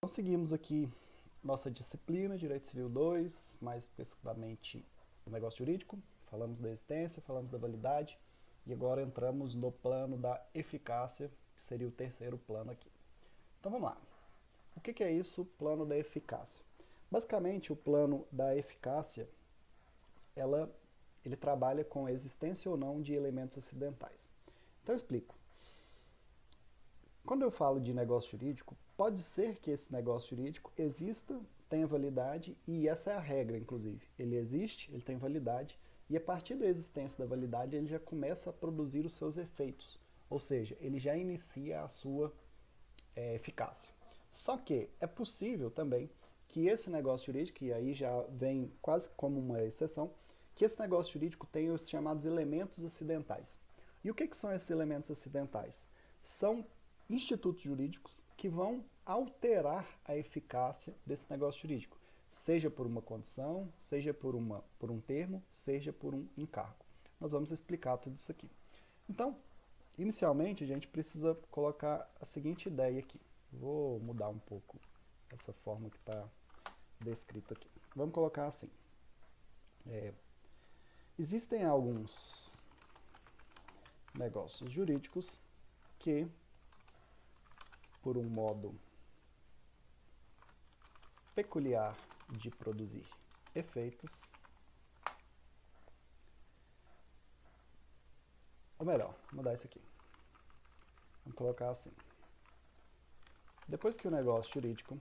Seguimos aqui nossa disciplina, Direito Civil 2, mais especificamente o negócio jurídico. Falamos da existência, falamos da validade e agora entramos no plano da eficácia, que seria o terceiro plano aqui. Então vamos lá. O que é isso, plano da eficácia? Basicamente, o plano da eficácia, ele trabalha com a existência ou não de elementos acidentais. Então eu explico. Quando eu falo de negócio jurídico, pode ser que esse negócio jurídico exista, tenha validade, e essa é a regra, inclusive. Ele existe, ele tem validade, e a partir da existência da validade, ele já começa a produzir os seus efeitos. Ou seja, ele já inicia a sua eficácia. Só que é possível também que esse negócio jurídico, e aí já vem quase como uma exceção, que esse negócio jurídico tenha os chamados elementos acidentais. E o que são esses elementos acidentais? São institutos jurídicos que vão alterar a eficácia desse negócio jurídico, seja por uma condição, seja por um termo, seja por um encargo. Nós vamos explicar tudo isso aqui. Então, inicialmente, a gente precisa colocar a seguinte ideia aqui. Vou mudar um pouco essa forma que está descrita aqui. Vamos colocar assim. Existem alguns negócios jurídicos que, por um modo peculiar de produzir efeitos, ou melhor, vou mudar isso aqui. Vamos colocar assim. Depois que o negócio jurídico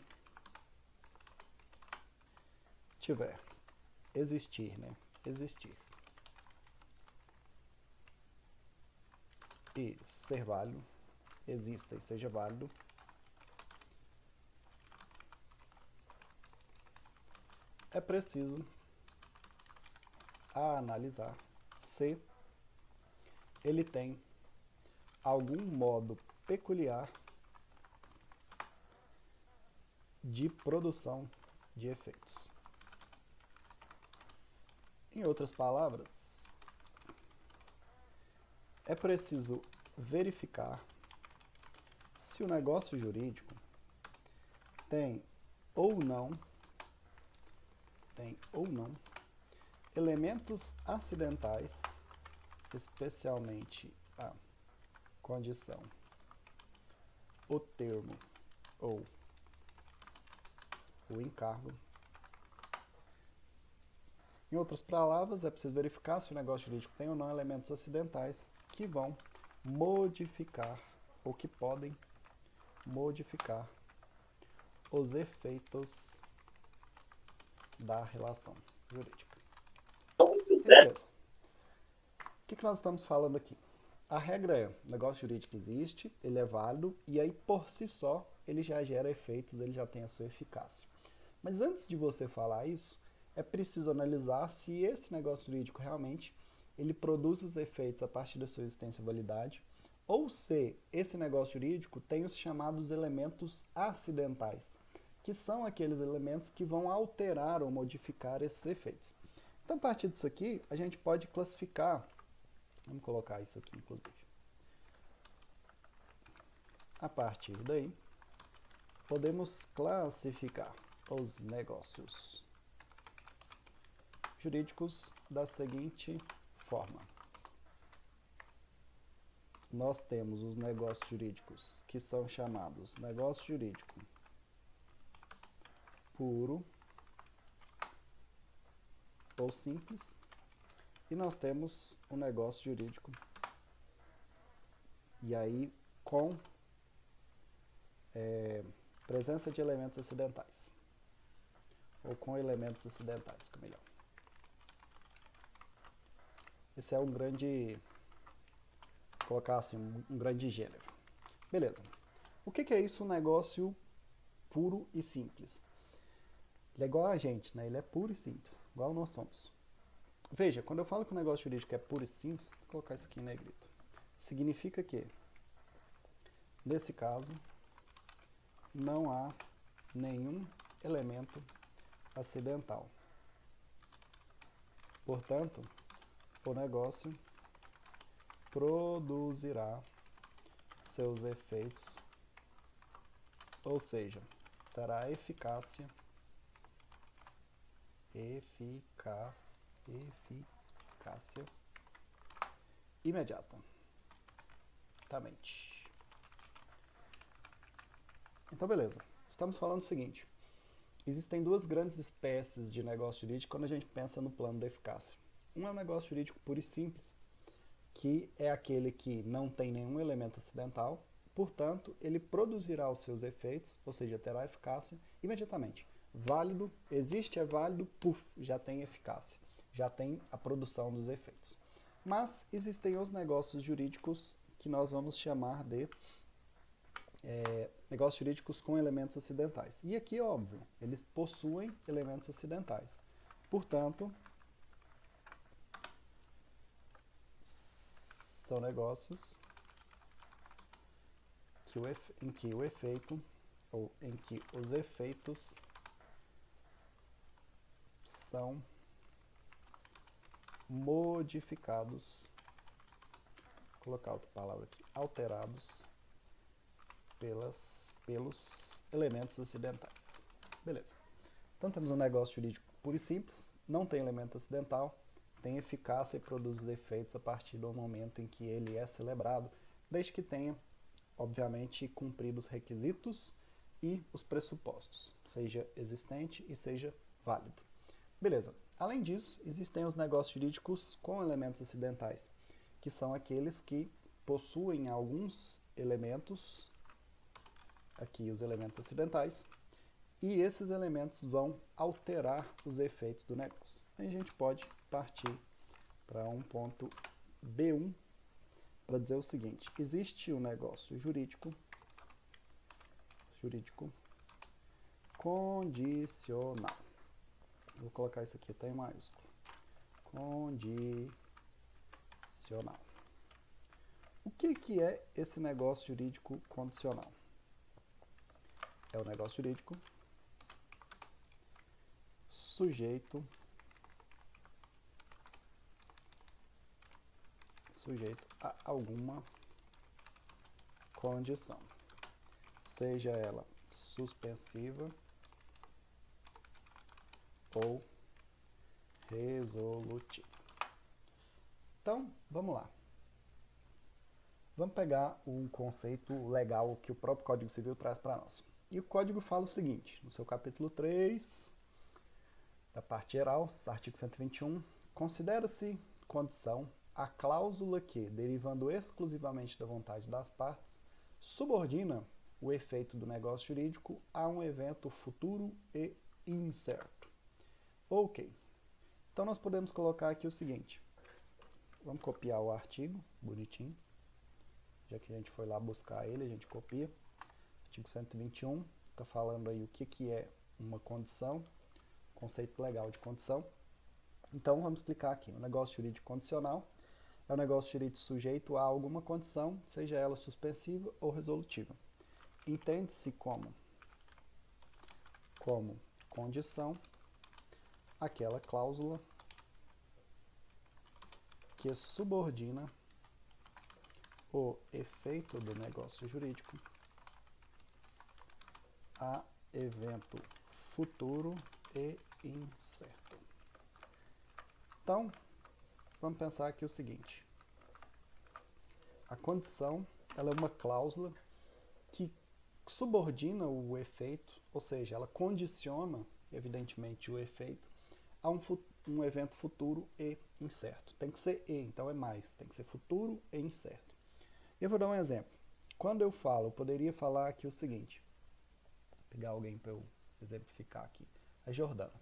tiver existir e ser válido, exista e seja válido, é preciso analisar se ele tem algum modo peculiar de produção de efeitos. Em outras palavras, é preciso verificar se o negócio jurídico tem ou não elementos acidentais, especialmente a condição, o termo ou o encargo. Em outras palavras, é preciso verificar se o negócio jurídico tem ou não elementos acidentais que vão modificar ou que podem modificar os efeitos da relação jurídica. Beleza. O que nós estamos falando aqui? A regra é, o negócio jurídico existe, ele é válido, e aí por si só ele já gera efeitos, ele já tem a sua eficácia. Mas antes de você falar isso, é preciso analisar se esse negócio jurídico realmente ele produz os efeitos a partir da sua existência e validade, ou se esse negócio jurídico tem os chamados elementos acidentais, que são aqueles elementos que vão alterar ou modificar esses efeitos. Então, a partir disso aqui, a gente pode classificar, vamos colocar isso aqui, inclusive. A partir daí, podemos classificar os negócios jurídicos da seguinte forma. Nós temos os negócios jurídicos que são chamados negócio jurídico puro ou simples, e nós temos o negócio jurídico, e aí com presença de elementos acidentais, ou com elementos acidentais, que é melhor. Esse é um grande, vou colocar assim, um grande gênero. Beleza. O que é isso, um negócio puro e simples? Ele é igual a gente, né? Ele é puro e simples, igual nós somos. Veja, quando eu falo que o negócio jurídico é puro e simples, vou colocar isso aqui em negrito. Significa que, nesse caso, não há nenhum elemento acidental. Portanto, o negócio produzirá seus efeitos, ou seja, terá eficácia imediata. Então, beleza. Estamos falando o seguinte. Existem duas grandes espécies de negócio jurídico quando a gente pensa no plano da eficácia. Um é o negócio jurídico puro e simples, que é aquele que não tem nenhum elemento acidental, portanto, ele produzirá os seus efeitos, ou seja, terá eficácia imediatamente. Válido, existe, é válido, puf, já tem eficácia, já tem a produção dos efeitos. Mas existem os negócios jurídicos que nós vamos chamar de negócios jurídicos com elementos acidentais. E aqui, óbvio, eles possuem elementos acidentais. Portanto, são negócios em que o efeito, ou em que os efeitos são modificados, vou colocar outra palavra aqui, alterados pelos elementos acidentais. Beleza. Então temos um negócio jurídico puro e simples, não tem elemento acidental, tem eficácia e produz os efeitos a partir do momento em que ele é celebrado, desde que tenha, obviamente, cumprido os requisitos e os pressupostos, seja existente e seja válido. Beleza. Além disso, existem os negócios jurídicos com elementos acidentais, que são aqueles que possuem alguns elementos, aqui os elementos acidentais, e esses elementos vão alterar os efeitos do negócio. Aí a gente pode partir para um ponto B1 para dizer o seguinte: existe um negócio jurídico condicional. Vou colocar isso aqui até em maiúsculo. Condicional. O que é esse negócio jurídico condicional? É o negócio jurídico sujeito a alguma condição, seja ela suspensiva ou resolutiva. Então, vamos lá. Vamos pegar um conceito legal que o próprio Código Civil traz para nós. E o Código fala o seguinte, no seu capítulo 3, da parte geral, artigo 121, considera-se condição a cláusula que, derivando exclusivamente da vontade das partes, subordina o efeito do negócio jurídico a um evento futuro e incerto. Ok. Então, nós podemos colocar aqui o seguinte. Vamos copiar o artigo, bonitinho. Já que a gente foi lá buscar ele, a gente copia. Artigo 121, está falando aí o que é uma condição, conceito legal de condição. Então, vamos explicar aqui. O negócio jurídico condicional é o negócio jurídico sujeito a alguma condição, seja ela suspensiva ou resolutiva. Entende-se como condição aquela cláusula que subordina o efeito do negócio jurídico a evento futuro e incerto. Então, vamos pensar aqui o seguinte. A condição, ela é uma cláusula que subordina o efeito, ou seja, ela condiciona, evidentemente, o efeito a um evento futuro e incerto. Tem que ser e, então é mais. Tem que ser futuro e incerto. Eu vou dar um exemplo. Quando eu poderia falar aqui o seguinte. Vou pegar alguém para eu exemplificar aqui. A Jordana.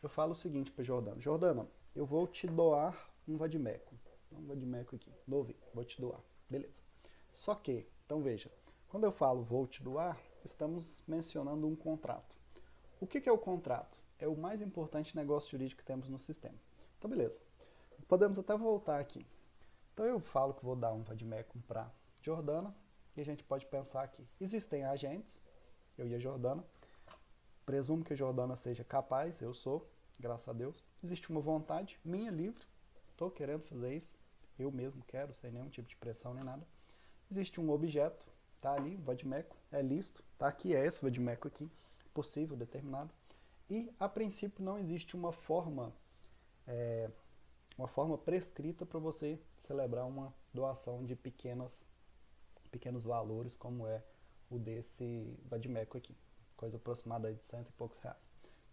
Eu falo o seguinte para Jordana. Jordana, eu vou te doar um vadimeco. Um vadimeco aqui, novinho, vou te doar. Beleza. Só que, então veja, quando eu falo vou te doar, estamos mencionando um contrato. O que é o contrato? É o mais importante negócio jurídico que temos no sistema. Então, beleza. Podemos até voltar aqui. Então, eu falo que vou dar um vadimeco para Jordana, e a gente pode pensar aqui. Existem agentes, eu e a Jordana. Presumo que a Jordana seja capaz, eu sou, graças a Deus. Existe uma vontade minha livre, estou querendo fazer isso, eu mesmo quero, sem nenhum tipo de pressão nem nada. Existe um objeto, tá ali, um vadimeco, é lícito, tá aqui, é esse vadimeco aqui. possível, determinado, e a princípio não existe uma forma prescrita para você celebrar uma doação de pequenos valores, como é o desse vadimeco aqui, coisa aproximada de R$100 e poucos.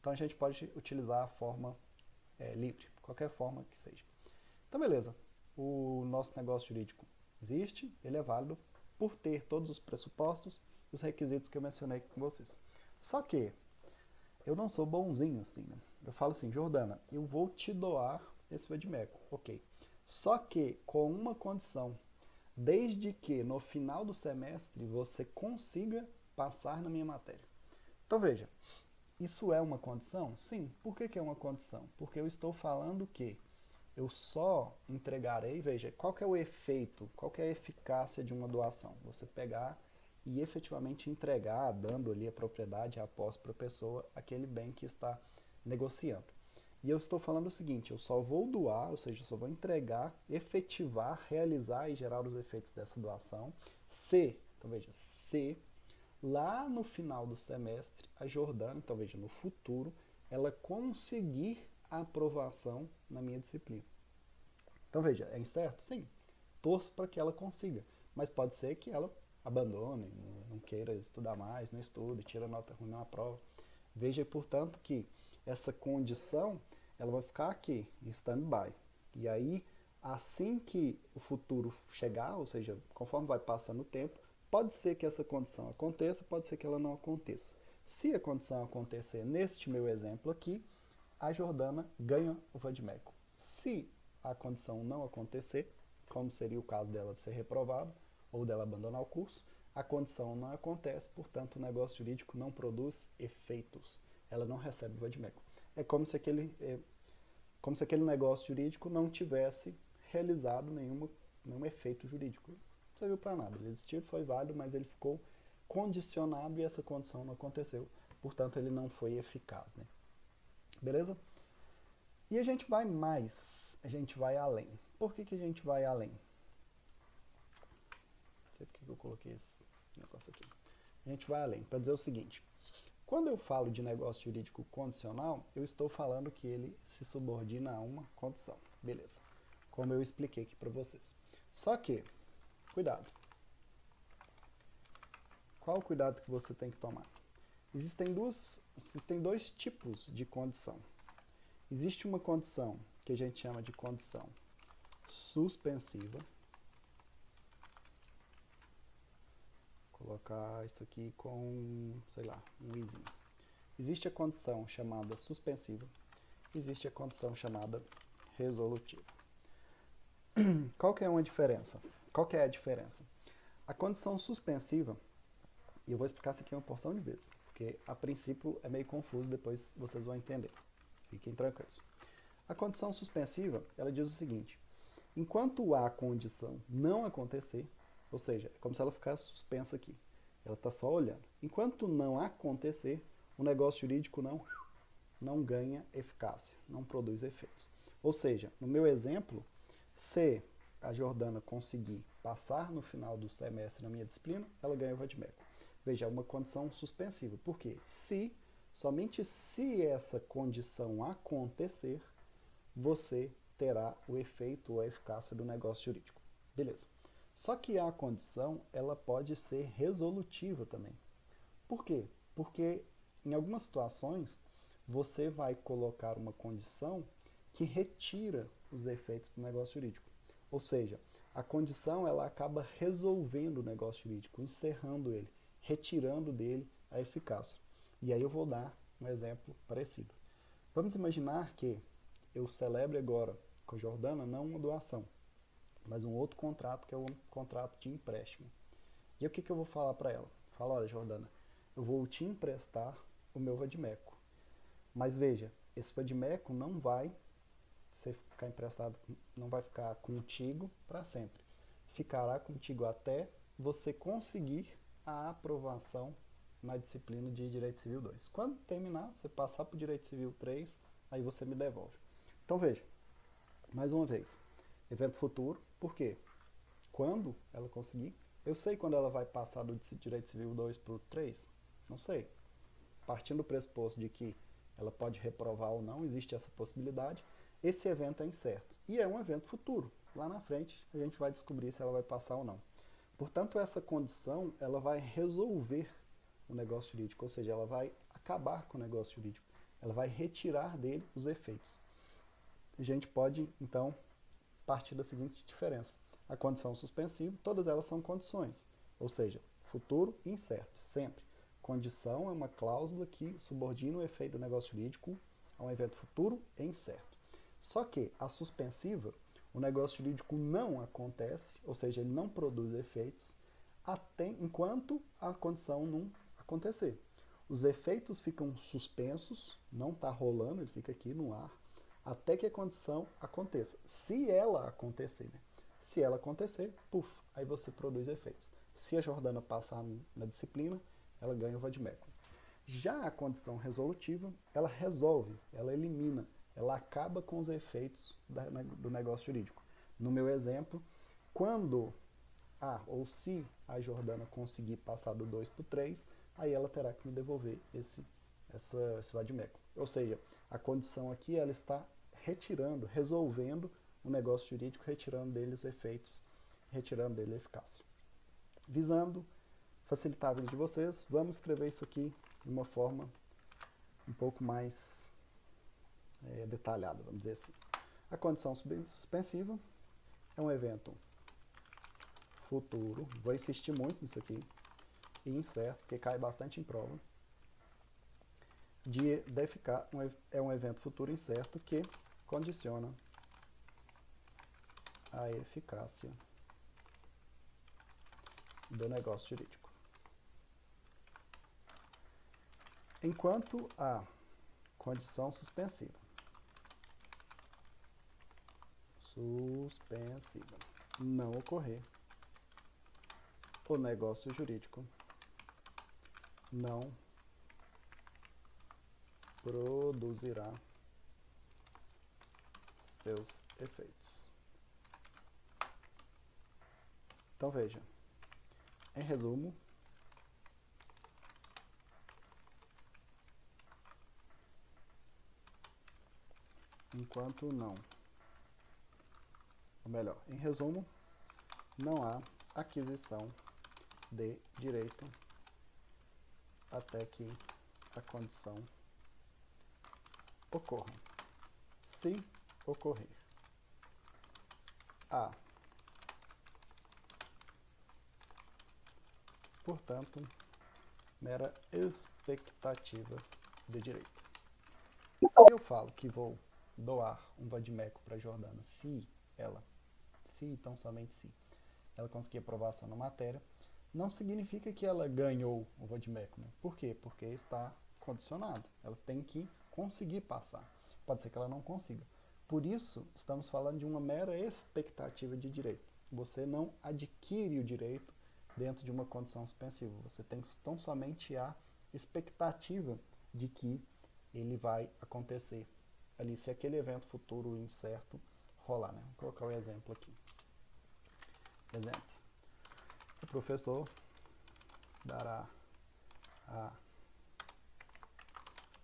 Então a gente pode utilizar a forma livre, qualquer forma que seja. Então beleza, o nosso negócio jurídico existe, ele é válido por ter todos os pressupostos e os requisitos que eu mencionei com vocês. Só que eu não sou bonzinho assim, né? Eu falo assim, Jordana, eu vou te doar esse vadimeco, ok. Só que com uma condição, desde que no final do semestre você consiga passar na minha matéria. Então veja, isso é uma condição? Sim. Por que é uma condição? Porque eu estou falando que eu só entregarei, veja, qual que é o efeito, qual que é a eficácia de uma doação? Você pegar e efetivamente entregar, dando ali a propriedade, a posse para a pessoa, aquele bem que está negociando. E eu estou falando o seguinte, eu só vou doar, ou seja, eu só vou entregar, efetivar, realizar e gerar os efeitos dessa doação, então veja, se lá no final do semestre, a Jordana, então veja, no futuro, ela conseguir a aprovação na minha disciplina. Então veja, é incerto? Sim. Torço para que ela consiga, mas pode ser que ela abandone, não queira estudar mais, não estude, tira nota ruim na prova. Veja, portanto, que essa condição ela vai ficar aqui, em stand-by. E aí, assim que o futuro chegar, ou seja, conforme vai passando o tempo, pode ser que essa condição aconteça, pode ser que ela não aconteça. Se a condição acontecer neste meu exemplo aqui, a Jordana ganha o vadimeco. Se a condição não acontecer, como seria o caso dela de ser reprovada ou dela abandonar o curso, a condição não acontece, portanto o negócio jurídico não produz efeitos. Ela não recebe o vadimeco. É como se aquele negócio jurídico não tivesse realizado nenhum efeito jurídico. Não serviu para nada. Ele existiu, foi válido, mas ele ficou condicionado e essa condição não aconteceu. Portanto, ele não foi eficaz. Né? Beleza? E a gente vai mais, a gente vai além. Por que a gente vai além? Não sei por que eu coloquei esse negócio aqui. A gente vai além, para dizer o seguinte. Quando eu falo de negócio jurídico condicional, eu estou falando que ele se subordina a uma condição. Beleza. Como eu expliquei aqui para vocês. Só que, cuidado. Qual o cuidado que você tem que tomar? Existem dois tipos de condição. Existe uma condição que a gente chama de condição suspensiva. Vou colocar isso aqui com, sei lá, um izinho. Existe a condição chamada suspensiva. Existe a condição chamada resolutiva. Qual que é uma diferença? Qual que é a diferença? A condição suspensiva, e eu vou explicar isso aqui uma porção de vezes, porque a princípio é meio confuso, depois vocês vão entender. Fiquem tranquilos. A condição suspensiva, ela diz o seguinte, enquanto a condição não acontecer, ou seja, é como se ela ficasse suspensa aqui, ela está só olhando. Enquanto não acontecer, o negócio jurídico não ganha eficácia, não produz efeitos. Ou seja, no meu exemplo, se a Jordana conseguir passar no final do semestre na minha disciplina, ela ganha o vadimeco. Veja, é uma condição suspensiva. Por quê? Somente se essa condição acontecer, você terá o efeito ou a eficácia do negócio jurídico. Beleza. Só que a condição, ela pode ser resolutiva também. Por quê? Porque em algumas situações, você vai colocar uma condição que retira os efeitos do negócio jurídico. Ou seja, a condição ela acaba resolvendo o negócio jurídico, encerrando ele, retirando dele a eficácia. E aí eu vou dar um exemplo parecido. Vamos imaginar que eu celebre agora com a Jordana não uma doação, mas um outro contrato que é um contrato de empréstimo. E o que eu vou falar para ela? Fala, olha Jordana, eu vou te emprestar o meu vadimeco. Mas veja, esse vadimeco não vai ficar emprestado, não vai ficar contigo para sempre. Ficará contigo até você conseguir a aprovação na disciplina de Direito Civil 2. Quando terminar, você passar para o Direito Civil 3, aí você me devolve. Então veja, mais uma vez, evento futuro, por quê? Quando ela conseguir, eu sei quando ela vai passar do Direito Civil 2 para o 3? Não sei. partindo do pressuposto de que ela pode reprovar ou não, existe essa possibilidade, esse evento é incerto. E é um evento futuro. Lá na frente a gente vai descobrir se ela vai passar ou não. Portanto, essa condição ela vai resolver o negócio jurídico, ou seja, ela vai acabar com o negócio jurídico. Ela vai retirar dele os efeitos. A gente pode, então, partir da seguinte diferença. A condição suspensiva, todas elas são condições, ou seja, futuro e incerto, sempre. Condição é uma cláusula que subordina o efeito do negócio jurídico a um evento futuro e incerto. Só que a suspensiva, o negócio jurídico não acontece, ou seja, ele não produz efeitos até enquanto a condição não acontecer. Os efeitos ficam suspensos, não está rolando, ele fica aqui no ar, até que a condição aconteça. Se ela acontecer, né? Se ela acontecer, puf, aí você produz efeitos. Se a Jordana passar na disciplina, ela ganha o vade-mecum. Já a condição resolutiva, ela resolve, ela elimina, ela acaba com os efeitos do negócio jurídico. No meu exemplo, quando ou se a Jordana conseguir passar do 2 para o 3, aí ela terá que me devolver esse vade-mecum. Ou seja, a condição aqui ela está retirando, resolvendo o negócio jurídico, retirando dele os efeitos, retirando dele a eficácia. Visando facilitar a vida de vocês, vamos escrever isso aqui de uma forma um pouco mais detalhada, vamos dizer assim. A condição suspensiva é um evento futuro, vou insistir muito nisso aqui, e incerto, porque cai bastante em prova, é um evento futuro incerto que condiciona a eficácia do negócio jurídico. Enquanto a condição suspensiva não ocorrer, o negócio jurídico não produzirá seus efeitos. Então veja, em resumo, enquanto não, ou melhor, em resumo, não há aquisição de direito até que a condição ocorra. Se ocorrer a, portanto, mera expectativa de direito. Se eu falo que vou doar um vade-mecum para a Jordana, se tão somente se, ela conseguir aprovação na matéria, não significa que ela ganhou o vade-mecum. Né? Por quê? Porque está condicionado. Ela tem que conseguir passar. Pode ser que ela não consiga. Por isso, estamos falando de uma mera expectativa de direito. Você não adquire o direito dentro de uma condição suspensiva. Você tem tão somente a expectativa de que ele vai acontecer ali, se aquele evento futuro incerto rolar. Né? Vou colocar o exemplo aqui. Exemplo. O professor dará à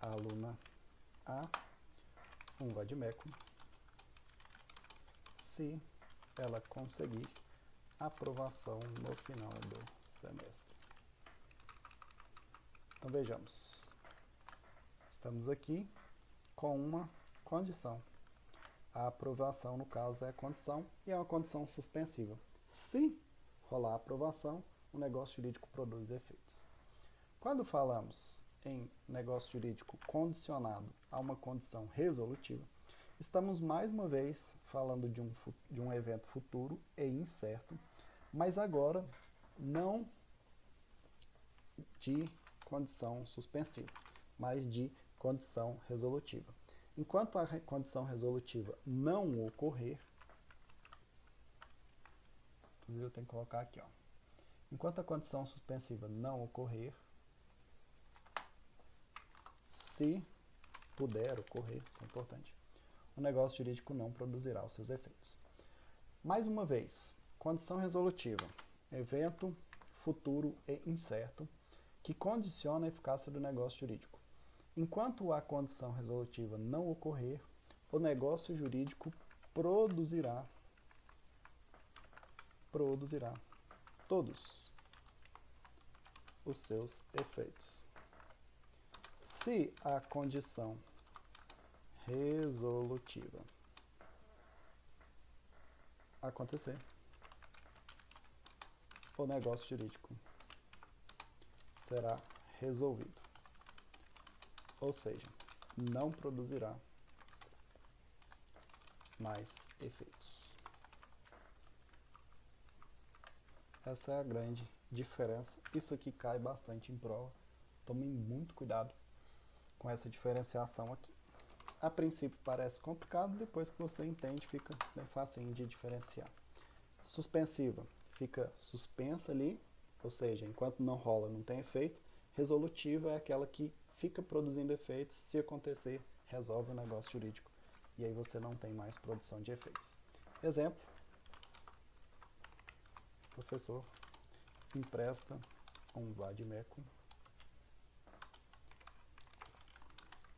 aluna A um vade-mecum se ela conseguir aprovação no final do semestre. Então vejamos. Estamos aqui com uma condição. A aprovação, no caso, é a condição e é uma condição suspensiva. Se rolar a aprovação, o negócio jurídico produz efeitos. Quando falamos em negócio jurídico condicionado a uma condição resolutiva, estamos mais uma vez falando de um evento futuro e incerto, mas agora não de condição suspensiva, mas de condição resolutiva. Enquanto a condição resolutiva não ocorrer, inclusive eu tenho que colocar aqui, ó. Enquanto a condição suspensiva não ocorrer, se puder ocorrer, isso é importante, o negócio jurídico não produzirá os seus efeitos. Mais uma vez, condição resolutiva, evento futuro e incerto, que condiciona a eficácia do negócio jurídico. Enquanto a condição resolutiva não ocorrer, o negócio jurídico produzirá todos os seus efeitos. Se a condição resolutiva acontecer, o negócio jurídico será resolvido, ou seja, não produzirá mais efeitos. Essa é a grande diferença. Isso aqui cai bastante em prova. Tomem muito cuidado com essa diferenciação aqui. A princípio parece complicado, depois que você entende fica bem facinho de diferenciar. Suspensiva fica suspensa ali, ou seja, enquanto não rola não tem efeito. Resolutiva é aquela que fica produzindo efeitos, se acontecer, resolve o negócio jurídico. E aí você não tem mais produção de efeitos. Exemplo, o professor empresta um vade-mecum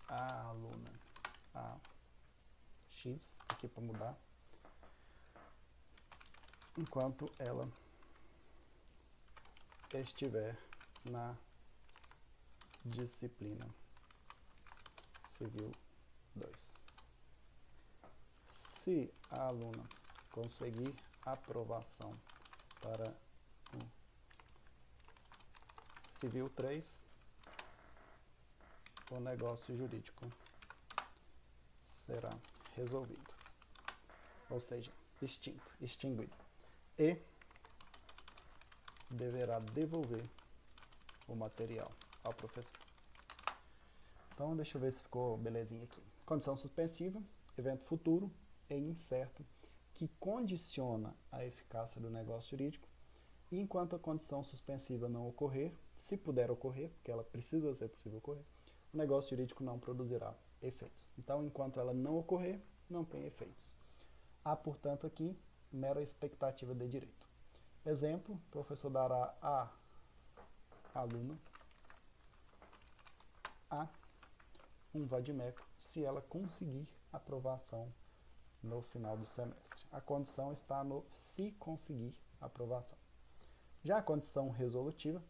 à aluna a X, aqui para mudar, enquanto ela estiver na disciplina Civil 2. Se a aluna conseguir aprovação para o Civil 3, o negócio jurídico será resolvido, ou seja, extinguido, e deverá devolver o material ao professor. Então, deixa eu ver se ficou belezinha aqui. Condição suspensiva, evento futuro e incerto, que condiciona a eficácia do negócio jurídico, e enquanto a condição suspensiva não ocorrer, se puder ocorrer, porque ela precisa ser possível ocorrer, o negócio jurídico não produzirá efeitos. Então, enquanto ela não ocorrer, não tem efeitos. Há, portanto, aqui mera expectativa de direito. Exemplo, o professor dará a aluna a um vade-mecum se ela conseguir aprovação no final do semestre. A condição está no se conseguir aprovação. Já a condição resolutiva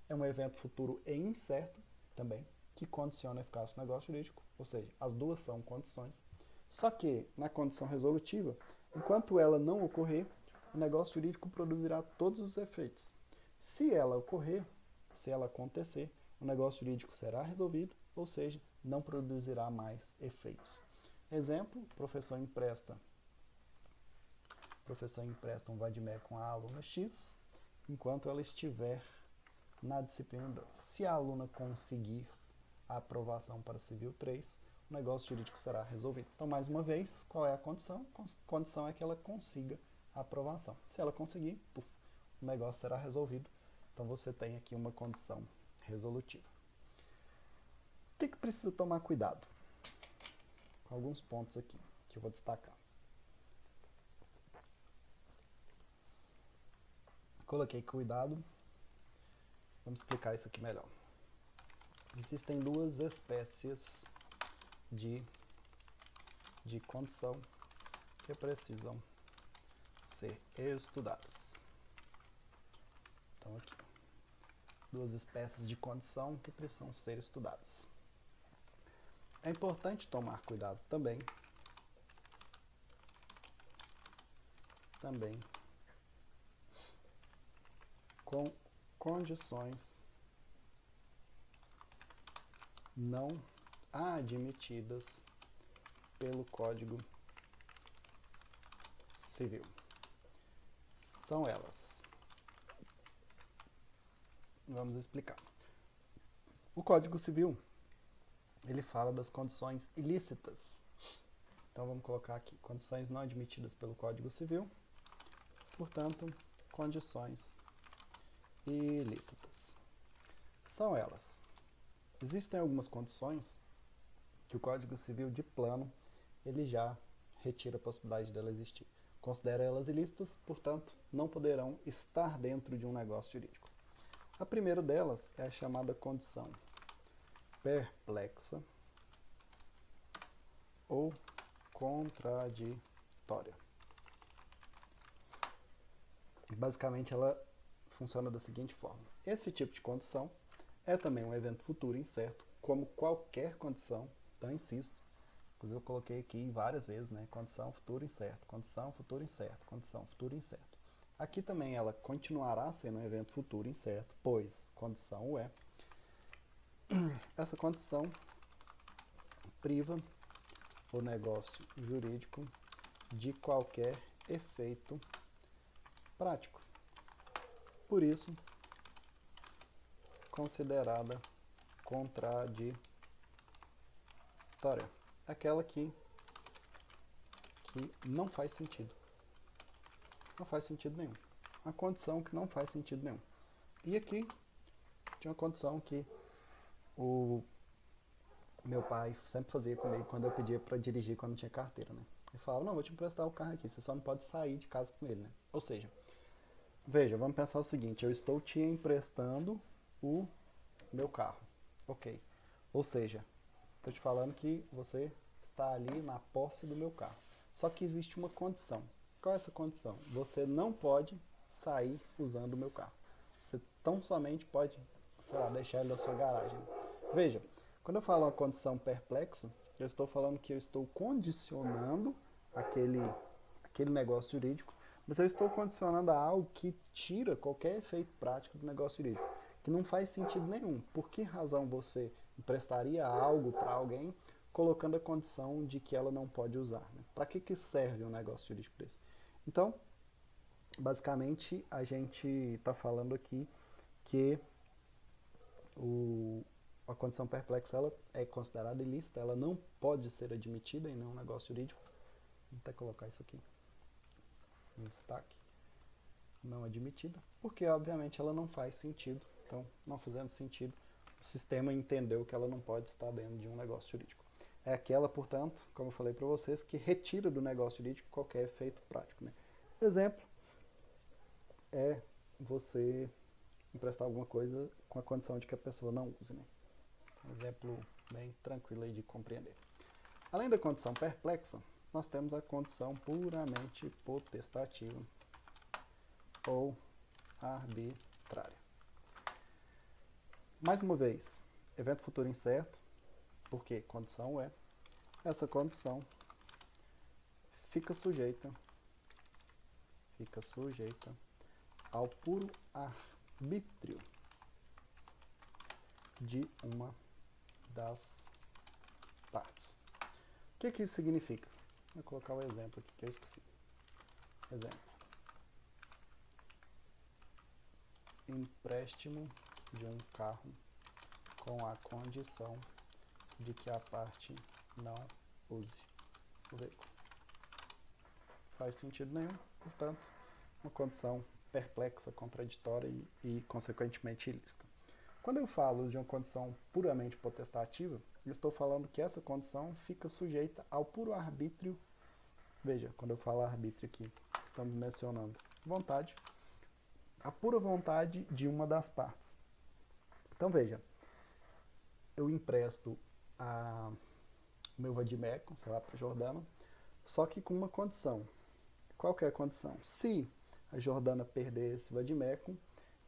é um evento futuro e incerto também, que condiciona a eficácia do negócio jurídico, ou seja, as duas são condições. Só que, na condição resolutiva, enquanto ela não ocorrer, o negócio jurídico produzirá todos os efeitos. Se ela ocorrer, se ela acontecer, o negócio jurídico será resolvido, ou seja, não produzirá mais efeitos. Exemplo, o professor empresta um vade-mecum à aluna X, enquanto ela estiver na disciplina 2. Se a aluna conseguir a aprovação para Civil 3, o negócio jurídico será resolvido. Então, mais uma vez, qual é a condição? A condição é que ela consiga a aprovação. Se ela conseguir, o negócio será resolvido. Então, você tem aqui uma condição resolutiva. O que precisa tomar cuidado? Com alguns pontos aqui que eu vou destacar. Coloquei cuidado. Vamos explicar isso aqui melhor. Existem duas espécies de condição que precisam ser estudadas. Então, aqui, duas espécies de condição que precisam ser estudadas. É importante tomar cuidado também com condições não admitidas pelo Código Civil. São elas. Vamos explicar. O Código Civil, ele fala das condições ilícitas. Então, vamos colocar aqui, condições não admitidas pelo Código Civil, portanto, condições ilícitas. São elas. Existem algumas condições que o Código Civil, de plano, ele já retira a possibilidade dela existir. Considera elas ilícitas, portanto, não poderão estar dentro de um negócio jurídico. A primeira delas é a chamada condição perplexa ou contraditória. Basicamente, ela funciona da seguinte forma. Esse tipo de condição é também um evento futuro incerto, como qualquer condição, então insisto, inclusive eu coloquei aqui várias vezes, né? Condição futuro incerto, condição futuro incerto, condição futuro incerto. Aqui também ela continuará sendo um evento futuro incerto, pois condição o é. Essa condição priva o negócio jurídico de qualquer efeito prático. Por isso, considerada contraditória. Aquela que não faz sentido. Não faz sentido nenhum. Uma condição que não faz sentido nenhum. E aqui tinha uma condição que o meu pai sempre fazia comigo quando eu pedia para dirigir quando não tinha carteira, né? Ele falava, não, vou te emprestar o carro aqui, você só não pode sair de casa com ele, né? Ou seja, veja, vamos pensar o seguinte, eu estou te emprestando o meu carro, ok? Ou seja, estou te falando que você está ali na posse do meu carro. Só que existe uma condição. Qual é essa condição? Você não pode sair usando o meu carro. Você tão somente pode, sei lá, deixar ele na sua garagem. Veja, quando eu falo uma condição perplexa, eu estou falando que eu estou condicionando aquele negócio jurídico, mas eu estou condicionando a algo que tira qualquer efeito prático do negócio jurídico, que não faz sentido nenhum. Por que razão você emprestaria algo para alguém colocando a condição de que ela não pode usar? Né? Para que serve um negócio jurídico desse? Então, basicamente, a gente está falando aqui que a condição perplexa ela é considerada ilícita, ela não pode ser admitida em nenhum negócio jurídico. Vou até colocar isso aqui em destaque. Não admitida, porque obviamente ela não faz sentido. Então, não fazendo sentido, o sistema entendeu que ela não pode estar dentro de um negócio jurídico. É aquela, portanto, como eu falei para vocês, que retira do negócio jurídico qualquer efeito prático. Né? Exemplo é você emprestar alguma coisa com a condição de que a pessoa não use. Né? Um exemplo bem tranquilo aí de compreender. Além da condição perplexa, nós temos a condição puramente potestativa ou arbitrária. Mais uma vez, evento futuro incerto, porque condição é, essa condição fica sujeita ao puro arbítrio de uma das partes. O que isso significa? Vou colocar o exemplo aqui que eu esqueci. Exemplo. Empréstimo de um carro com a condição de que a parte não use o veículo. Faz sentido nenhum, portanto, uma condição perplexa, contraditória e consequentemente ilícita. Quando eu falo de uma condição puramente potestativa, eu estou falando que essa condição fica sujeita ao puro arbítrio. Veja, quando eu falo arbítrio aqui, estamos mencionando vontade, a pura vontade de uma das partes. Então veja, eu empresto o meu vadimeco, sei lá, para a Jordana, só que com uma condição. Qual que é a condição? Se a Jordana perder esse vadimeco,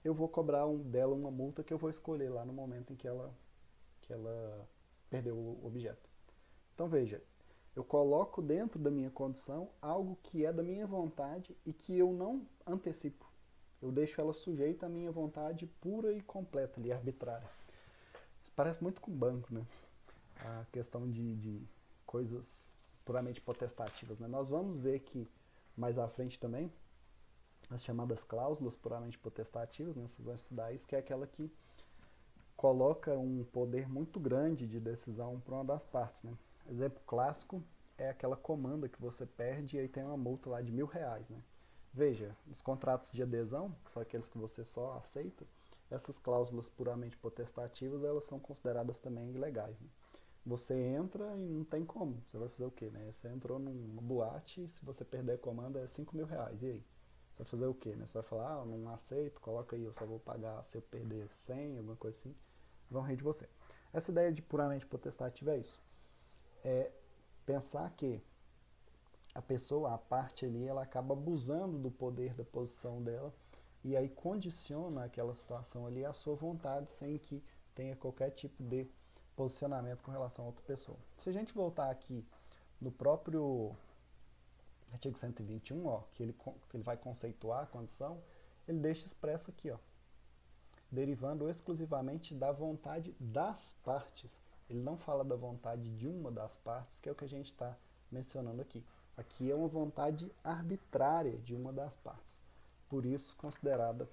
eu vou cobrar dela uma multa que eu vou escolher lá no momento em que ela perdeu o objeto. Então veja, eu coloco dentro da minha condição algo que é da minha vontade e que eu não antecipo. Eu deixo ela sujeita à minha vontade pura e completa, ali, arbitrária. Isso parece muito com banco, né? A questão de coisas puramente potestativas, né? Nós vamos ver que mais à frente também as chamadas cláusulas puramente potestativas, né? Vocês vão estudar isso, que é aquela que coloca um poder muito grande de decisão para uma das partes, né? Exemplo clássico é aquela comanda que você perde e aí tem uma multa lá de R$1.000, né? Veja, os contratos de adesão, que são aqueles que você só aceita, essas cláusulas puramente potestativas, elas são consideradas também ilegais, né? Você entra e não tem como, você vai fazer o quê, né? Você entrou numa boate, se você perder a comanda é R$5.000, e aí? Você vai fazer o quê? Né? Você vai falar, eu não aceito, coloca aí, eu só vou pagar se eu perder 100, alguma coisa assim. Vão rir de você. Essa ideia de puramente potestativa é isso. É pensar que a pessoa, a parte ali, ela acaba abusando do poder da posição dela e aí condiciona aquela situação ali à sua vontade sem que tenha qualquer tipo de posicionamento com relação a outra pessoa. Se a gente voltar aqui no próprio artigo 121, ó, que ele vai conceituar a condição, ele deixa expresso aqui, ó, derivando exclusivamente da vontade das partes. Ele não fala da vontade de uma das partes, que é o que a gente está mencionando aqui. Aqui é uma vontade arbitrária de uma das partes. Por isso, considerada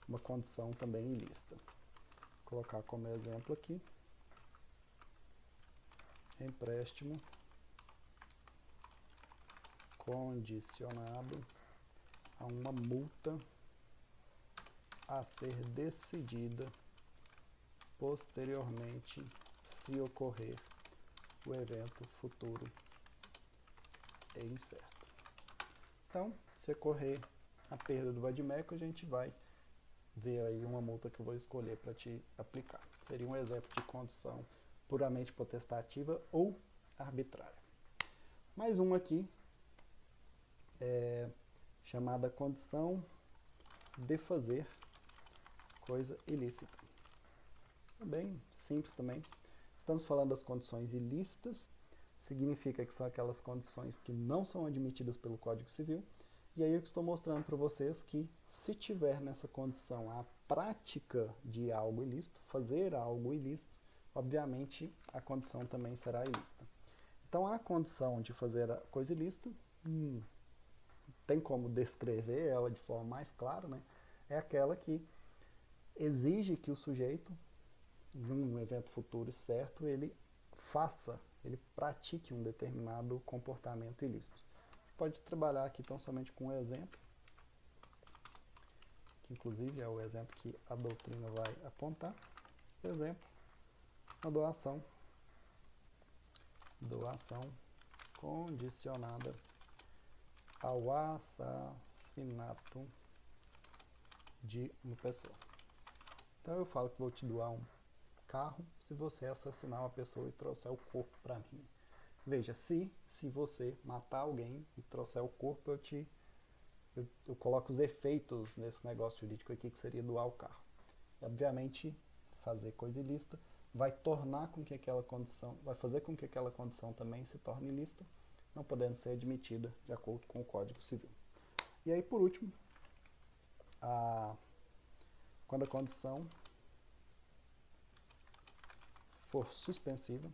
uma condição também ilícita. Vou colocar como exemplo aqui, empréstimo condicionado a uma multa a ser decidida posteriormente se ocorrer o evento futuro e incerto. Então, se ocorrer a perda do vadimeco, a gente vai ver aí uma multa que eu vou escolher para te aplicar. Seria um exemplo de condição puramente potestativa ou arbitrária. Mais um aqui, chamada condição de fazer coisa ilícita. É bem simples também. Estamos falando das condições ilícitas, significa que são aquelas condições que não são admitidas pelo Código Civil. E aí eu estou mostrando para vocês que se tiver nessa condição a prática de algo ilícito, fazer algo ilícito, obviamente a condição também será ilícita. Então a condição de fazer a coisa ilícita, tem como descrever ela de forma mais clara, né? É aquela que exige que o sujeito, num evento futuro certo, ele pratique um determinado comportamento ilícito. Pode trabalhar aqui tão somente com um exemplo, que inclusive é o exemplo que a doutrina vai apontar. Exemplo, uma doação condicionada ao assassinato de uma pessoa. Então eu falo que vou te doar um carro se você assassinar uma pessoa e trouxer o corpo para mim. Veja, se você matar alguém e trouxer o corpo, eu coloco os efeitos nesse negócio jurídico aqui, que seria doar o carro. Obviamente, fazer coisa ilícita vai tornar com que aquela condição, vai fazer com que aquela condição também se torne ilícita, não podendo ser admitida de acordo com o Código Civil. E aí, por último, quando a condição for suspensiva,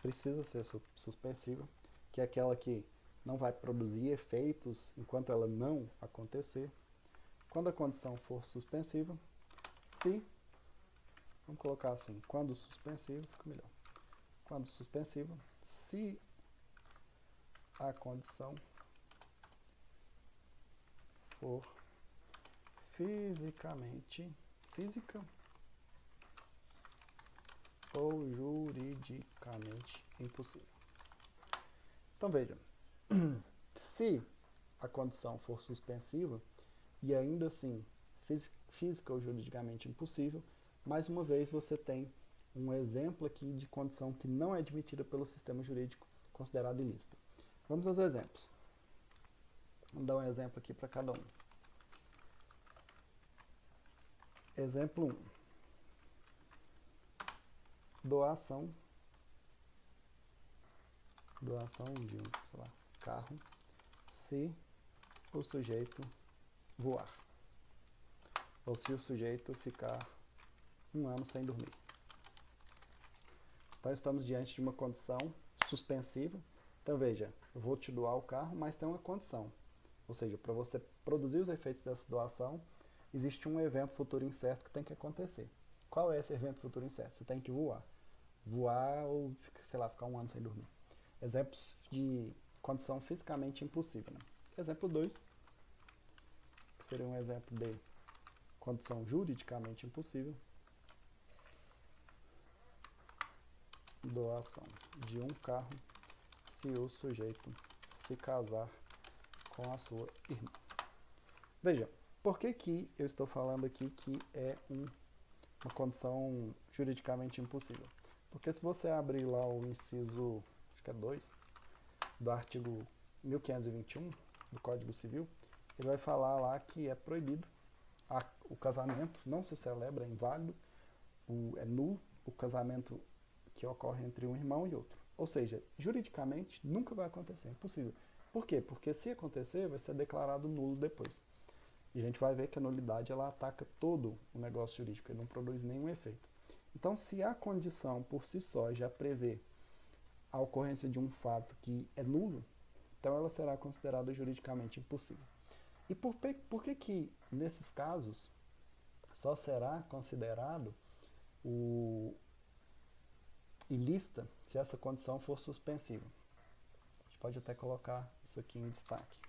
precisa ser suspensiva, que é aquela que não vai produzir efeitos enquanto ela não acontecer. Quando a condição for suspensiva, vamos colocar assim, quando suspensiva, fica melhor. Quando suspensiva, se a condição for física ou juridicamente impossível. Então veja, se a condição for suspensiva e ainda assim física ou juridicamente impossível, mais uma vez você tem um exemplo aqui de condição que não é admitida pelo sistema jurídico considerado ilícita. Vamos aos exemplos. Vamos dar um exemplo aqui para cada um. Exemplo 1. Doação de um, carro se o sujeito voar ou se o sujeito ficar um ano sem dormir. Então estamos diante de uma condição suspensiva. Então veja, eu vou te doar o carro, mas tem uma condição. Ou seja, para você produzir os efeitos dessa doação, existe um evento futuro incerto que tem que acontecer. Qual é esse evento futuro incerto? Você tem que voar. Voar ou, sei lá, ficar um ano sem dormir. Exemplos de condição fisicamente impossível. Né? Exemplo 2, que seria um exemplo de condição juridicamente impossível. Doação de um carro se o sujeito se casar com a sua irmã. Veja, por que eu estou falando aqui que é uma condição juridicamente impossível? Porque se você abrir lá o inciso, acho que é 2, do artigo 1521 do Código Civil, ele vai falar lá que é proibido, o casamento não se celebra, é inválido, é nulo o casamento que ocorre entre um irmão e outro. Ou seja, juridicamente nunca vai acontecer, é impossível. Por quê? Porque se acontecer, vai ser declarado nulo depois. E a gente vai ver que a nulidade ela ataca todo o negócio jurídico, ele não produz nenhum efeito. Então, se a condição por si só já prevê a ocorrência de um fato que é nulo, então ela será considerada juridicamente impossível. E por que nesses casos só será considerado ilícita se essa condição for suspensiva? A gente pode até colocar isso aqui em destaque.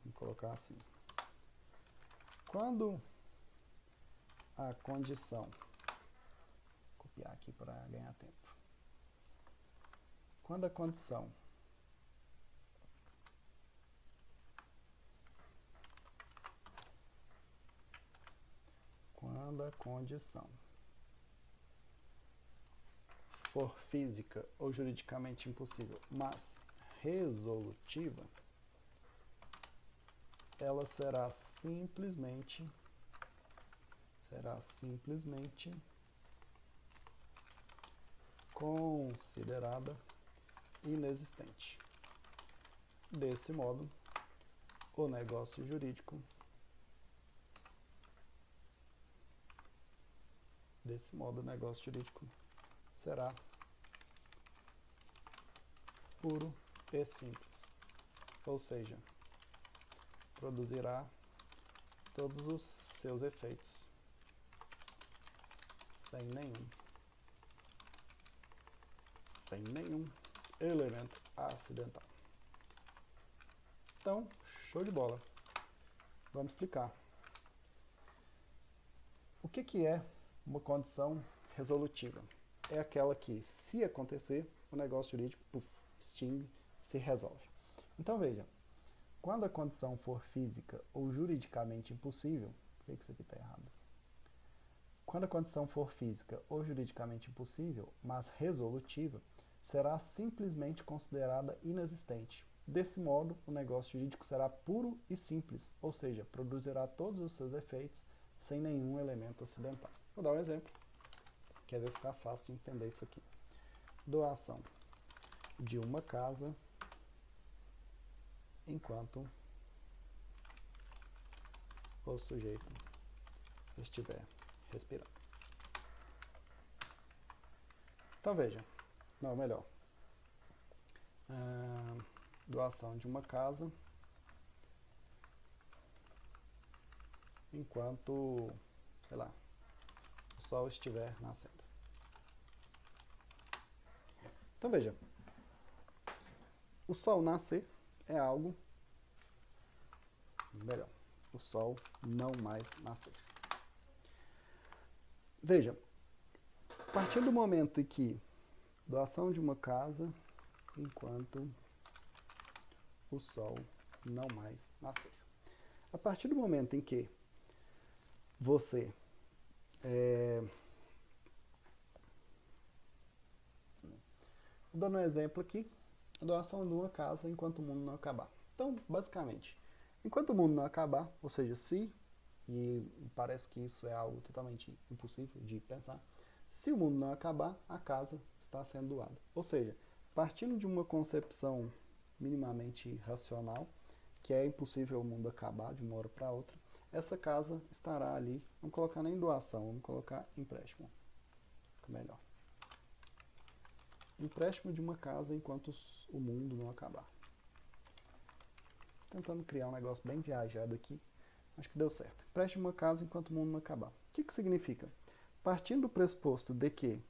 Vamos colocar assim. Quando a condição, vou copiar aqui para ganhar tempo. Quando a condição for física ou juridicamente impossível, mas resolutiva, ela será simplesmente considerada inexistente. Desse modo, o negócio jurídico será puro e simples, ou seja, produzirá todos os seus efeitos sem nenhum elemento acidental. Então, show de bola. Vamos explicar. O que é uma condição resolutiva? É aquela que, se acontecer, o negócio jurídico extingue, se resolve. Então, veja, quando a condição for física ou juridicamente impossível, por que isso aqui está errado? Quando a condição for física ou juridicamente impossível, mas resolutiva, será simplesmente considerada inexistente. Desse modo, o negócio jurídico será puro e simples, ou seja, produzirá todos os seus efeitos sem nenhum elemento acidental. Vou dar um exemplo, que vai ficar fácil de entender isso aqui. Doação de uma casa enquanto o sujeito estiver respirando. Então veja, não, melhor. Doação de uma casa enquanto, sei lá, o sol estiver nascendo. Então veja, o sol nascer é algo melhor. O sol não mais nascer. Veja, a partir do momento em que doação de uma casa enquanto o sol não mais nascer. A partir do momento em que você dando um exemplo aqui, a doação de uma casa enquanto o mundo não acabar. Então, basicamente, enquanto o mundo não acabar, ou seja, e parece que isso é algo totalmente impossível de pensar, se o mundo não acabar, a casa está sendo doada. Ou seja, partindo de uma concepção minimamente racional, que é impossível o mundo acabar de uma hora para outra, essa casa estará ali, vamos colocar nem doação, vamos colocar empréstimo. Fica melhor. Empréstimo de uma casa enquanto o mundo não acabar. Tentando criar um negócio bem viajado aqui, acho que deu certo. Empréstimo de uma casa enquanto o mundo não acabar. O que significa? Partindo do pressuposto de que,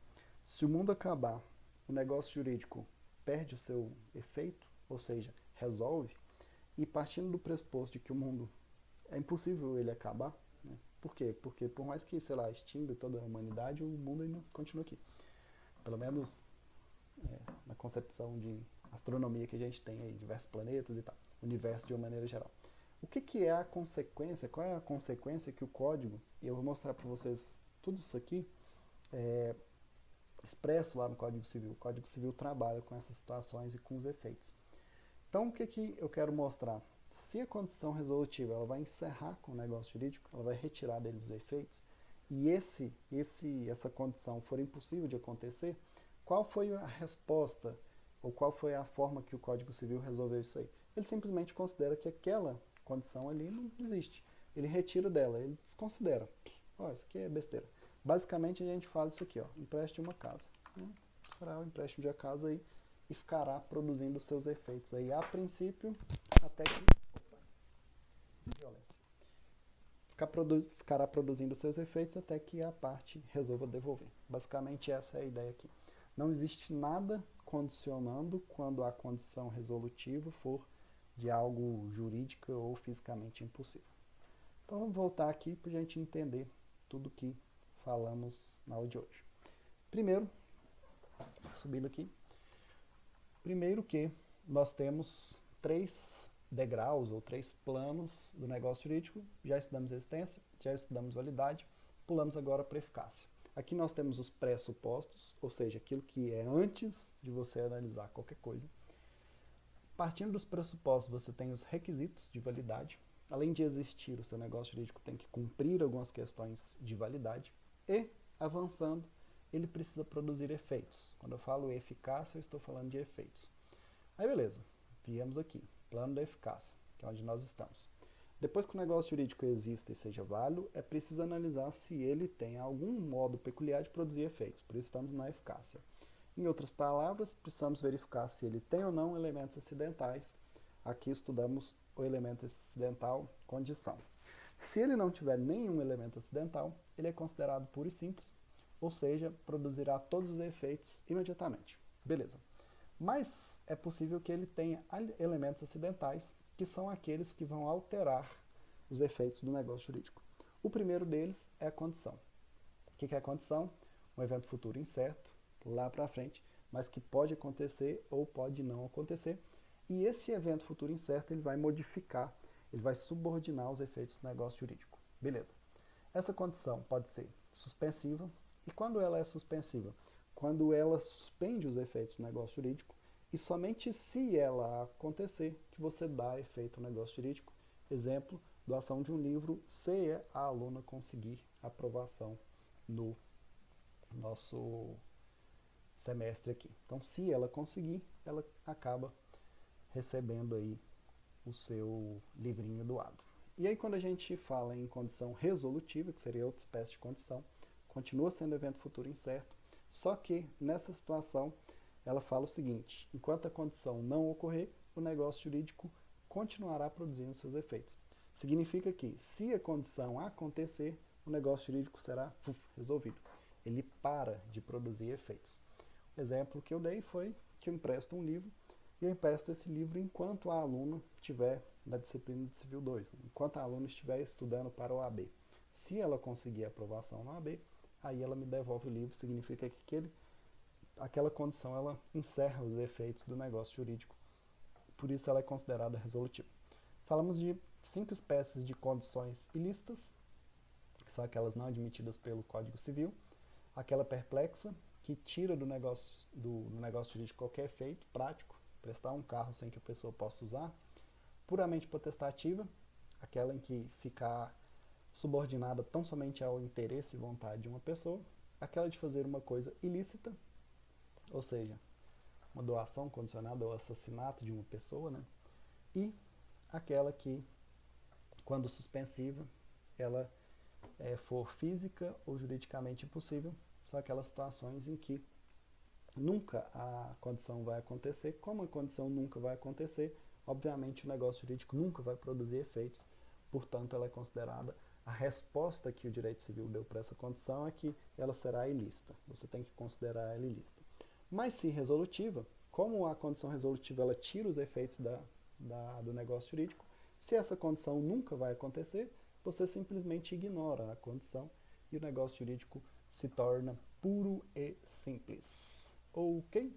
se o mundo acabar, o negócio jurídico perde o seu efeito, ou seja, resolve, e partindo do pressuposto de que o mundo é impossível ele acabar, né? Por quê? Porque por mais que, sei lá, extinga toda a humanidade, o mundo ainda continua aqui. Pelo menos na concepção de astronomia que a gente tem aí, diversos planetas e tal. universo de uma maneira geral. O que é a consequência? Qual é a consequência que o código, e eu vou mostrar para vocês tudo isso aqui, expresso lá no Código Civil. O Código Civil trabalha com essas situações e com os efeitos. Então, o que eu quero mostrar? Se a condição resolutiva ela vai encerrar com o negócio jurídico, ela vai retirar deles os efeitos, e essa condição for impossível de acontecer, qual foi a resposta, ou qual foi a forma que o Código Civil resolveu isso aí? Ele simplesmente considera que aquela condição ali não existe. Ele retira dela, ele desconsidera. Isso aqui é besteira. Basicamente, a gente fala isso aqui, empréstimo de uma casa. Será o empréstimo de uma casa aí e ficará produzindo seus efeitos aí, a princípio, até que... violência. Ficará produzindo seus efeitos até que a parte resolva devolver. Basicamente, essa é a ideia aqui. Não existe nada condicionando quando a condição resolutiva for de algo jurídico ou fisicamente impossível. Então, vamos voltar aqui para a gente entender tudo que falamos na aula de hoje. Primeiro, subindo aqui, primeiro que nós temos 3 degraus ou 3 planos do negócio jurídico. Já estudamos existência, já estudamos validade, pulamos agora para eficácia. Aqui nós temos os pressupostos, ou seja, aquilo que é antes de você analisar qualquer coisa. Partindo dos pressupostos, você tem os requisitos de validade. Além de existir, o seu negócio jurídico tem que cumprir algumas questões de validade. E, avançando, ele precisa produzir efeitos. Quando eu falo eficácia, eu estou falando de efeitos. Aí, beleza. Viemos aqui. Plano da eficácia, que é onde nós estamos. Depois que o negócio jurídico exista e seja válido, é preciso analisar se ele tem algum modo peculiar de produzir efeitos. Por isso estamos na eficácia. Em outras palavras, precisamos verificar se ele tem ou não elementos acidentais. Aqui estudamos o elemento acidental, condição. Se ele não tiver nenhum elemento acidental, ele é considerado puro e simples, ou seja, produzirá todos os efeitos imediatamente. Beleza. Mas é possível que ele tenha elementos acidentais, que são aqueles que vão alterar os efeitos do negócio jurídico. O primeiro deles é a condição. O que é a condição? Um evento futuro incerto, lá para frente, mas que pode acontecer ou pode não acontecer. E esse evento futuro incerto ele vai modificar, ele vai subordinar os efeitos do negócio jurídico. Beleza. Essa condição pode ser suspensiva. E quando ela é suspensiva? Quando ela suspende os efeitos do negócio jurídico e somente se ela acontecer que você dá efeito ao negócio jurídico. Exemplo, doação de um livro se a aluna conseguir aprovação no nosso semestre aqui. Então, se ela conseguir, ela acaba recebendo aí o seu livrinho doado. E aí, quando a gente fala em condição resolutiva, que seria outra espécie de condição, continua sendo evento futuro incerto, só que nessa situação ela fala o seguinte: enquanto a condição não ocorrer, o negócio jurídico continuará produzindo seus efeitos. Significa que, se a condição acontecer, o negócio jurídico será resolvido. Ele para de produzir efeitos. O exemplo que eu dei foi que eu empresto um livro e eu empresto esse livro enquanto a aluna estiver na disciplina de Civil 2, enquanto a aluna estiver estudando para o OAB. Se ela conseguir aprovação no OAB, aí ela me devolve o livro, significa que aquela condição ela encerra os efeitos do negócio jurídico. Por isso ela é considerada resolutiva. Falamos de 5 espécies de condições ilícitas, que são aquelas não admitidas pelo Código Civil. Aquela perplexa, que tira do negócio jurídico qualquer efeito prático, prestar um carro sem que a pessoa possa usar. Puramente potestativa, aquela em que fica subordinada tão somente ao interesse e vontade de uma pessoa. Aquela de fazer uma coisa ilícita, ou seja, uma doação condicionada ao assassinato de uma pessoa, né? E aquela que, quando suspensiva, ela for física ou juridicamente impossível, são aquelas situações em que nunca a condição vai acontecer. Como a condição nunca vai acontecer, obviamente o negócio jurídico nunca vai produzir efeitos, portanto ela é considerada, a resposta que o direito civil deu para essa condição é que ela será ilícita. Você tem que considerar ela ilícita. Mas se resolutiva, como a condição resolutiva ela tira os efeitos do negócio jurídico, se essa condição nunca vai acontecer, você simplesmente ignora a condição e o negócio jurídico se torna puro e simples. Ok?